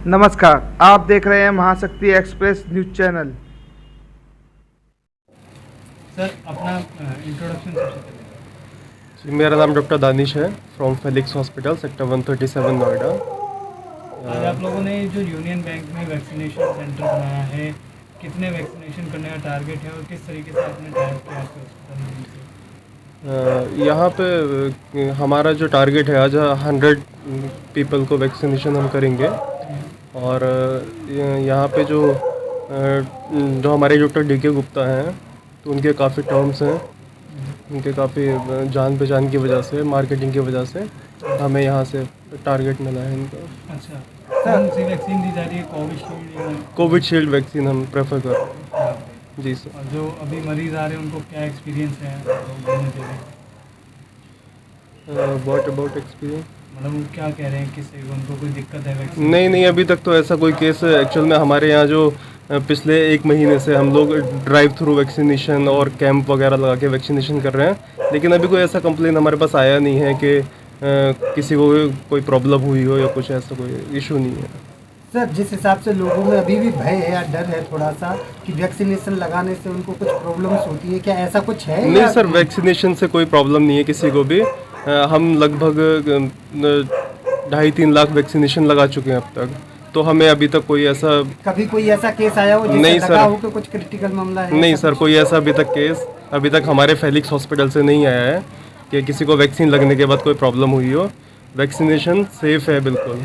नमस्कार, आप देख रहे हैं महाशक्ति एक्सप्रेस न्यूज चैनल। सर अपना इंट्रोडक्शन सबसे पहले। जी, मेरा नाम डॉक्टर दानिश है from Felix hospital sector 137 Noida. आज आप लोगों ने जो यूनियन बैंक में वैक्सीनेशन सेंटर बनाया है, कितने वैक्सीनेशन करने का टारगेट है और किस तरीके से आपने टाइप किया आपके हॉस्पिटल से? यहाँ पे हमारा जो टारगेट है आज 100 पीपल को वैक्सीनेशन हम करेंगे। और यहाँ पे जो हमारे डॉक्टर डीके गुप्ता हैं, तो उनके काफ़ी टर्म्स हैं, उनके काफ़ी जान पहचान की वजह से, मार्केटिंग की वजह से हमें यहाँ से टारगेट मिला है इनका। अच्छा, कौन सी वैक्सीन दी जा रही है? कोविशील्ड या कोविशील्ड वैक्सीन हम प्रेफर कर रहे हैं। जी सर। और जो अभी मरीज़ आ रहे हैं उनको क्या एक्सपीरियंस है देने दे रहे हैं? What about experience? मतलब वो क्या कह रहे हैं, किससे उनको कोई दिक्कत है वैक्सीन? नहीं, अभी तक तो ऐसा कोई केस एक्चुअल में हमारे यहाँ जो पिछले 1 महीने से हम लोग ड्राइव थ्रू वैक्सीनेशन और कैंप वगैरह लगा के वैक्सीनेशन कर रहे हैं, लेकिन अभी कोई ऐसा कंप्लेन हमारे पास आया नहीं है कि किसी को कोई प्रॉब्लम हुई हो या कुछ ऐसा कोई इशू नहीं है। सर, जिस हिसाब से लोगों में अभी भी भय है या डर है थोड़ा सा कि वैक्सीनेशन लगाने से उनको कुछ प्रॉब्लम्स होती है, क्या ऐसा कुछ है? नहीं सर, वैक्सीनेशन से कोई प्रॉब्लम नहीं है किसी को भी। हम लगभग 2.5-3 लाख वैक्सीनेशन लगा चुके हैं अब तक, तो हमें अभी तक कोई ऐसा कभी कोई ऐसा केस आया हो जिससे नहीं लगा सर, हो कि कुछ क्रिटिकल मामला है? नहीं सर, कोई ऐसा अभी तक केस अभी तक हमारे फेलिक्स हॉस्पिटल से नहीं आया है कि किसी को वैक्सीन लगने के बाद कोई प्रॉब्लम हुई हो। वैक्सीनेशन सेफ है बिल्कुल।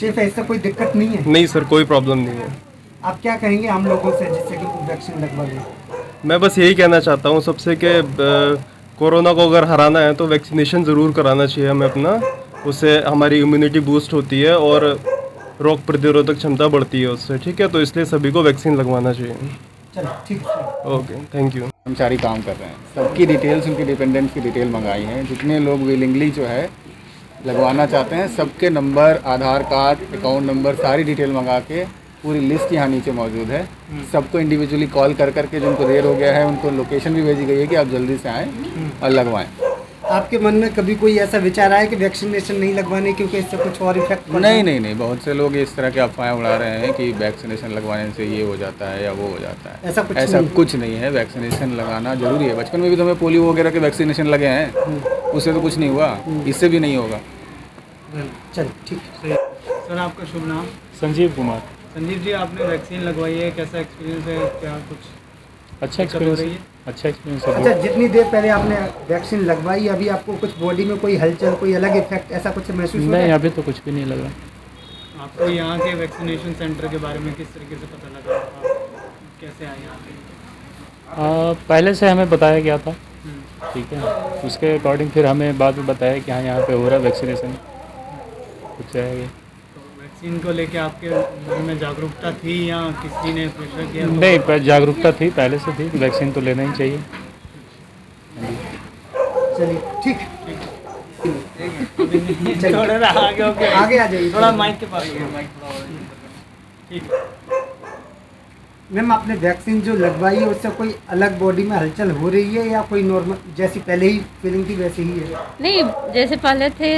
सिर्फ ऐसा कोई दिक्कत नहीं है? नहीं सर, कोई प्रॉब्लम नहीं है। आप क्या कहेंगे हम लोगों से जिससे कि वो वैक्सीन लगवा लें? मैं बस यही कहना चाहता हूँ सबसे कि कोरोना को अगर हराना है तो वैक्सीनेशन ज़रूर कराना चाहिए हमें अपना। उससे हमारी इम्यूनिटी बूस्ट होती है और रोग प्रतिरोधक क्षमता बढ़ती है उससे, ठीक है? तो इसलिए सभी को वैक्सीन लगवाना चाहिए। चलो ठीक है। Okay, thank you. कर्मचारी काम कर रहे हैं, सबकी डिटेल्स, उनके डिपेंडेंट्स की डिटेल मंगाई है। जितने लोग विलिंगली जो है लगवाना चाहते हैं, सबके नंबर, आधार कार्ड, अकाउंट नंबर, सारी डिटेल मंगा के पूरी लिस्ट यहाँ नीचे मौजूद है। सबको इंडिविजुअली कॉल कर करके जिनको देर हो गया है उनको लोकेशन भी भेजी गई है कि आप जल्दी से आएँ और लगवाएं। आपके मन में कभी कोई ऐसा विचार आया कि वैक्सीनेशन नहीं लगवाने क्योंकि इससे कुछ और इफेक्ट? नहीं, बहुत से लोग इस तरह के अफवाहें उड़ा रहे हैं कि वैक्सीनेशन लगवाने से ये हो जाता है या वो हो जाता है। ऐसा कुछ नहीं है। वैक्सीनेशन लगाना जरूरी है। बचपन में भी तो हमें पोलियो वगैरह के वैक्सीनेशन लगे हैं, उससे तो कुछ नहीं हुआ, इससे भी नहीं होगा। चल ठीक है। सर आपका शुभ नाम? संजीव कुमार। संजीव जी, आपने वैक्सीन लगवाई है, कैसा एक्सपीरियंस है? क्या कुछ अच्छा एक्सपीरियंस है। अच्छा एक्सपीरियंस है। अच्छा, जितनी देर पहले आपने वैक्सीन लगवाई, अभी आपको कुछ बॉडी में कोई हलचल, कोई अलग इफेक्ट ऐसा कुछ महसूस हो रहा है? नहीं, अभी तो कुछ भी नहीं लगा। आपको यहाँ के वैक्सीनेशन सेंटर के बारे में किस तरीके से पता लगा? आप कैसे आए यहाँ पे? पहले से हमें बताया गया था, ठीक है। उसके अकॉर्डिंग फिर हमें बाद में बताया कि हाँ, यहाँ पे हो रहा है वैक्सीनेशन, कुछ है। तो वैक्सीन को लेके आपके मन में जागरूकता थी या किसी ने प्रेशर किया? नहीं, जागरूकता थी, पहले से थी, वैक्सीन तो लेना ही चाहिए। चलिए ठीक। थोड़ा आगे आ जाइए, थोड़ा माइक के पास। ठीक। मैम, आपने वैक्सीन जो लगवाई है उससे कोई अलग बॉडी में हलचल हो रही है या कोई नॉर्मल जैसी पहले ही फीलिंग थी वैसी ही है? नहीं, जैसे पहले थे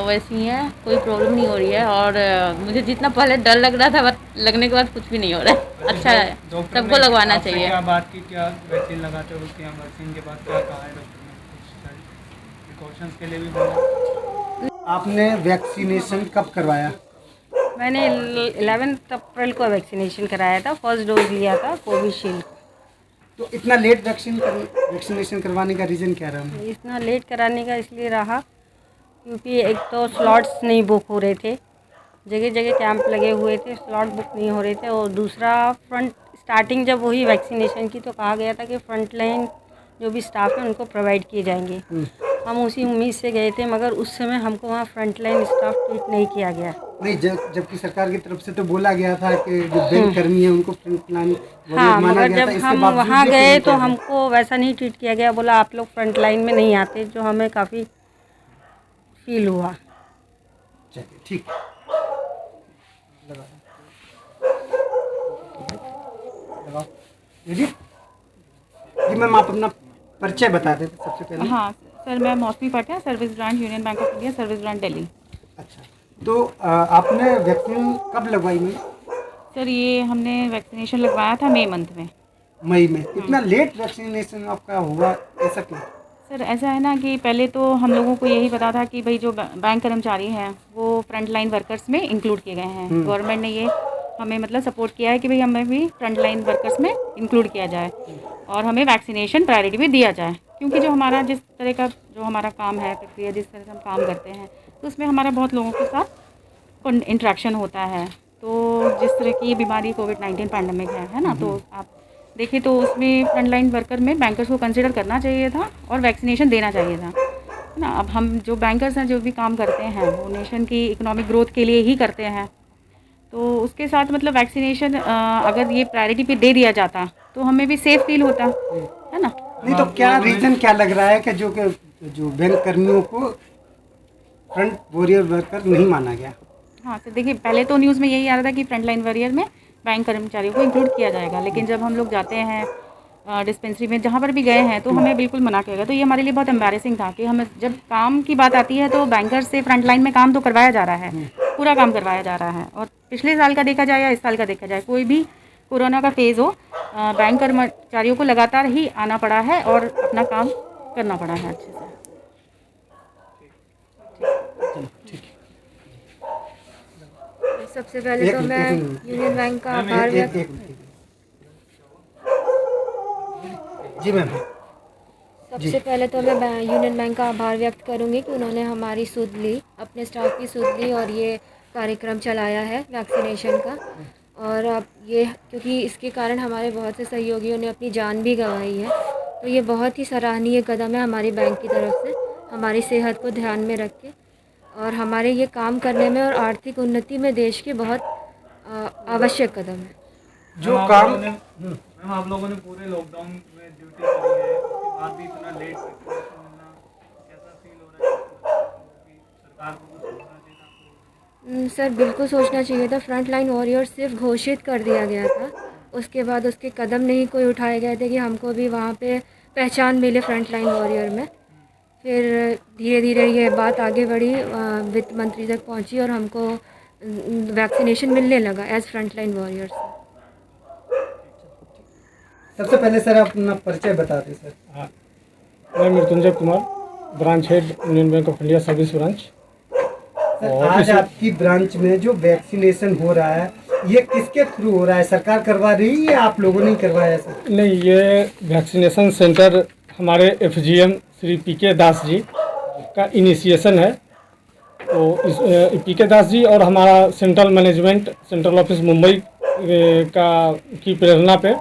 वैसी ही है, कोई प्रॉब्लम नहीं हो रही है। और मुझे जितना पहले डर लग रहा था लगने के बाद कुछ भी नहीं हो रहा है। अच्छा है, सबको लगवाना चाहिए। क्या बात की, क्या वैक्सीन लगाते हो उसके वैक्सीन के बाद क्या कहा है डॉक्टर ने? प्रिकॉशंस के लिए भी बोला? आपने वैक्सीनेशन कब करवाया? मैंने 11 अप्रैल को वैक्सीनेशन कराया था, फर्स्ट डोज लिया था कोविशील्ड। तो इतना लेट वैक्सीनेशन करवाने का रीज़न क्या रहा? इतना लेट कराने का इसलिए रहा क्योंकि एक तो स्लॉट्स नहीं बुक हो रहे थे, जगह जगह कैंप लगे हुए थे, स्लॉट बुक नहीं हो रहे थे। और दूसरा, फ्रंट स्टार्टिंग जब हुई वैक्सीनेशन की तो कहा गया था कि फ्रंट लाइन जो भी स्टाफ है उनको प्रोवाइड किए जाएंगे। हम उसी उम्मीद से गए थे, मगर उस समय हमको वहाँ फ्रंट लाइन स्टाफ ट्रीट नहीं किया गया। नहीं, जबकि सरकार की तरफ से तो बोला गया था कि जो बैंक कर्मी है उनको फ्रंट लाइन हाँ, माना मगर गया था। जब इसके हम बावजूद वहाँ भी गए नहीं तो किया हमको वैसा नहीं ट्रीट किया गया। बोला आप लोग फ्रंट लाइन में नहीं आते, जो हमें काफ़ी फील हुआ। गया। चलिए ठीक। जी मैम, आप अपना परिचय बता देते सबसे पहले। हाँ सर, मैं मौसमी Patel, service branch union bank of India, service branch Delhi. अच्छा, तो आपने वैक्सीन कब लगवाई मई? सर ये हमने वैक्सीनेशन लगवाया था मई मंथ में। मई में। इतना लेट वैक्सीनेशन आपका हुआ, ऐसा क्यों? सर ऐसा है ना कि पहले तो हम लोगों को यही पता था कि भाई जो बैंक कर्मचारी हैं वो फ्रंट लाइन वर्कर्स में इंक्लूड किए गए हैं। गवर्नमेंट ने ये हमें मतलब सपोर्ट किया है कि भाई हमें भी फ्रंट लाइन वर्कर्स में इंक्लूड किया जाए और हमें वैक्सीनेशन प्रायोरिटी भी दिया जाए, क्योंकि जो हमारा जिस तरह का जो हमारा काम है, प्रक्रिया जिस तरह से हम काम करते हैं, तो उसमें हमारा बहुत लोगों के साथ इंट्रैक्शन होता है। तो जिस तरह की ये बीमारी कोविड-19 पैंडमिक है ना, तो आप देखें तो उसमें फ्रंट लाइन वर्कर में बैंकर्स को कंसिडर करना चाहिए था और वैक्सीनेशन देना चाहिए था, है ना। अब हम जो बैंकर्स हैं जो भी काम करते हैं वो नेशन की इकोनॉमिक ग्रोथ के लिए ही करते हैं, तो उसके साथ मतलब वैक्सीनेशन अगर ये प्रायोरिटी पे दे दिया जाता तो हमें भी सेफ फील होता, है ना। नहीं तो क्या रीज़न क्या लग रहा है कि जो बैंक कर्मियों को फ्रंट वॉरियर वर्कर नहीं माना गया? हाँ तो देखिए, पहले तो न्यूज़ में यही आ रहा था कि फ्रंट लाइन वॉरियर में बैंक कर्मचारियों को इंक्लूड किया जाएगा, लेकिन जब हम लोग जाते हैं डिस्पेंसरी में जहाँ पर भी गए हैं तो हमें बिल्कुल मना किया गया। तो ये हमारे लिए बहुत एम्बैरेसिंग था कि हमें जब काम की बात आती है तो बैंकर से फ्रंट लाइन में काम तो करवाया जा रहा है, पूरा काम करवाया जा रहा है। और पिछले साल का देखा जाए या इस साल का देखा जाए, कोई भी कोरोना का फेज़ हो, बैंक कर्मचारियों को लगातार ही आना पड़ा है और अपना काम करना पड़ा है अच्छे से। सबसे पहले तो मैं यूनियन बैंक का आभार व्यक्त जी मैम। सबसे पहले तो मैं यूनियन बैंक का आभार व्यक्त करूंगी कि उन्होंने हमारी सुध ली, अपने स्टाफ की सुध ली और ये कार्यक्रम चलाया है वैक्सीनेशन का। और अब ये क्योंकि इसके कारण हमारे बहुत से सहयोगियों ने अपनी जान भी गंवाई है, तो ये बहुत ही सराहनीय कदम है हमारी बैंक की तरफ से, हमारी सेहत को ध्यान में रख के और हमारे ये काम करने में और आर्थिक उन्नति में देश के बहुत आवश्यक कदम है। जो काम मैम आप लोगों ने पूरे लॉकडाउन में ड्यूटी करी है, उसके बाद भी इतना लेट वैक्सीनेशन मिलना कैसा फील हो रहा है? सरकार को कुछ सोचना चाहिए था? सर बिल्कुल सोचना चाहिए था। फ्रंट लाइन वॉरियर सिर्फ घोषित कर दिया गया था, उसके बाद उसके कदम नहीं कोई उठाए गए थे कि हमको भी वहाँ पे पहचान मिले फ्रंट लाइन वॉरियर में। फिर धीरे धीरे ये बात आगे बढ़ी, वित्त मंत्री तक पहुंची और हमको वैक्सीनेशन मिलने लगा एज फ्रंट लाइन वॉरियर्स। सबसे पहले सर आप अपना परिचय बता दें सर। हाँ, मैं Mrityunjay Kumar, branch head union bank of India service branch. Sir आज आपकी ब्रांच में जो वैक्सीनेशन हो रहा है ये किसके थ्रू हो रहा है? सरकार करवा रही है या आप लोगों ने करवाया सर? नहीं, ये वैक्सीनेशन सेंटर हमारे FGM श्री PK दास जी का इनिशिएशन है। तो इस PK दास जी और हमारा central management, central office Mumbai की प्रेरणा पे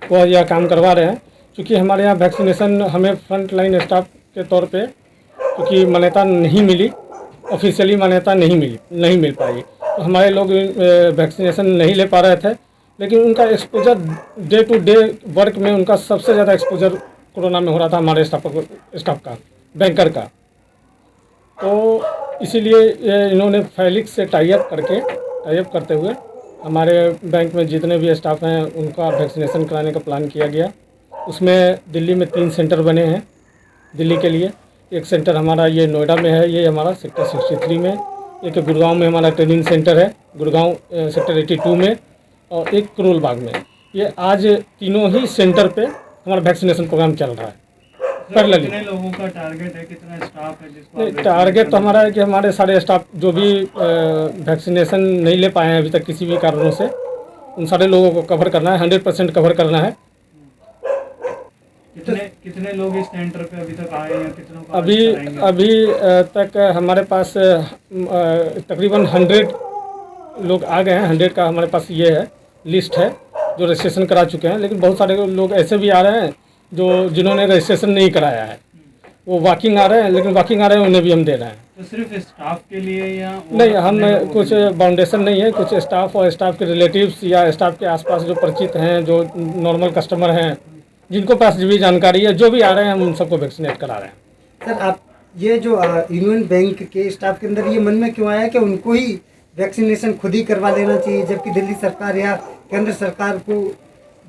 वह यह काम करवा रहे हैं। क्योंकि हमारे यहाँ वैक्सीनेशन हमें फ्रंट लाइन स्टाफ के तौर पे क्योंकि मान्यता नहीं मिली, ऑफिशियली मान्यता नहीं मिल पाई, तो हमारे लोग वैक्सीनेशन नहीं ले पा रहे थे। लेकिन उनका exposure day to day work में उनका सबसे ज़्यादा एक्सपोजर कोरोना में हो रहा था हमारे स्टाफ का, बैंकर का। तो इसीलिए इन्होंने फैलिक्स से टाइप करते हुए हमारे बैंक में जितने भी स्टाफ हैं उनका वैक्सीनेशन कराने का प्लान किया गया। उसमें दिल्ली में 3 सेंटर बने हैं दिल्ली के लिए। एक सेंटर हमारा ये नोएडा में है, ये हमारा सेक्टर 63 में। एक गुड़गांव में हमारा ट्रेनिंग सेंटर है, गुड़गांव सेक्टर 82 में, और एक करोल बाग में। ये आज तीनों ही सेंटर पे हमारा वैक्सीनेशन प्रोग्राम चल रहा है। कितने लोगों का टारगेट है, कितना स्टाफ है जिसको? टारगेट तो हमारा है कि हमारे सारे स्टाफ जो भी वैक्सीनेशन नहीं ले पाए हैं अभी तक किसी भी कारणों से, उन सारे लोगों को कवर करना है, 100% कवर करना है। कितने लोग इस सेंटर पे अभी तक आए हैं? कितनों का अभी तक हमारे पास तकरीबन 100 लोग आ गए हैं। 100 का हमारे पास ये है लिस्ट है जो रजिस्ट्रेशन करा चुके हैं। लेकिन बहुत सारे लोग ऐसे भी आ रहे हैं जिन्होंने रजिस्ट्रेशन नहीं कराया है, वो वॉकिंग आ रहे हैं, लेकिन वॉकिंग आ रहे हैं उन्हें भी हम दे रहे हैं। तो सिर्फ स्टाफ के लिए या नहीं, हम कुछ बाउंडेशन नहीं है, कुछ स्टाफ और स्टाफ के रिलेटिव्स या स्टाफ के आसपास जो परिचित हैं, जो नॉर्मल कस्टमर हैं, जिनको पास भी जानकारी है, जो भी आ रहे हैं हम उन सबको वैक्सीनेट करा रहे हैं। सर आप ये जो यूनियन बैंक के स्टाफ के अंदर ये मन में क्यों आया कि उनको ही वैक्सीनेशन खुद ही करवा लेना चाहिए, जबकि दिल्ली सरकार या केंद्र सरकार को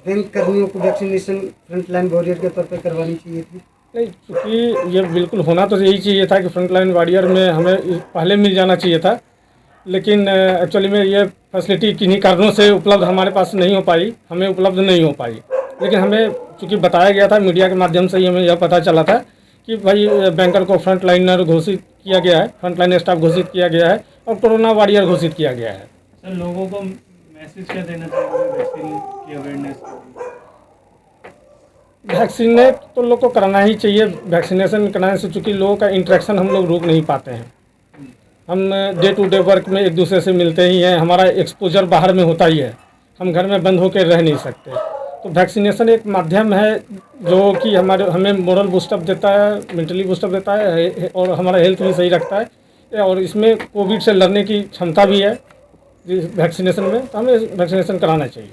बैंक कर्मियों को वैक्सीनेशन फ्रंट लाइन वॉरियर के तौर पर करवानी चाहिए थी? नहीं, क्योंकि ये बिल्कुल होना तो यही चाहिए था कि फ्रंट लाइन वॉरियर में हमें पहले मिल जाना चाहिए था। लेकिन एक्चुअली में ये फैसिलिटी किन्हीं कारणों से उपलब्ध हमारे पास नहीं हो पाई, हमें उपलब्ध नहीं हो पाई। लेकिन हमें चूँकि बताया गया था, मीडिया के माध्यम से ही हमें यह पता चला था कि भाई बैंकर को फ्रंट लाइनर घोषित किया गया है, फ्रंट लाइन स्टाफ घोषित किया गया है और कोरोना वॉरियर घोषित किया गया है। सर लोगों को मैसेज क्या देना चाहिए वैक्सीन की अवेयरनेस? वैक्सीनेट तो लोग को कराना ही चाहिए। वैक्सीनेशन कराने से चूँकि लोगों का इंटरेक्शन हम लोग रोक नहीं पाते हैं। हम डे टू डे वर्क में एक दूसरे से मिलते ही हैं, हमारा एक्सपोजर बाहर में होता ही है, हम घर में बंद होकर रह नहीं सकते। तो वैक्सीनेशन एक माध्यम है जो कि हमें मोरल बूस्टअप देता है, मेंटली बूस्टअप देता है और हमारा हेल्थ भी सही रखता है और इसमें कोविड से लड़ने की क्षमता भी है वैक्सीनेशन में, तो हमें वैक्सीनेशन कराना चाहिए।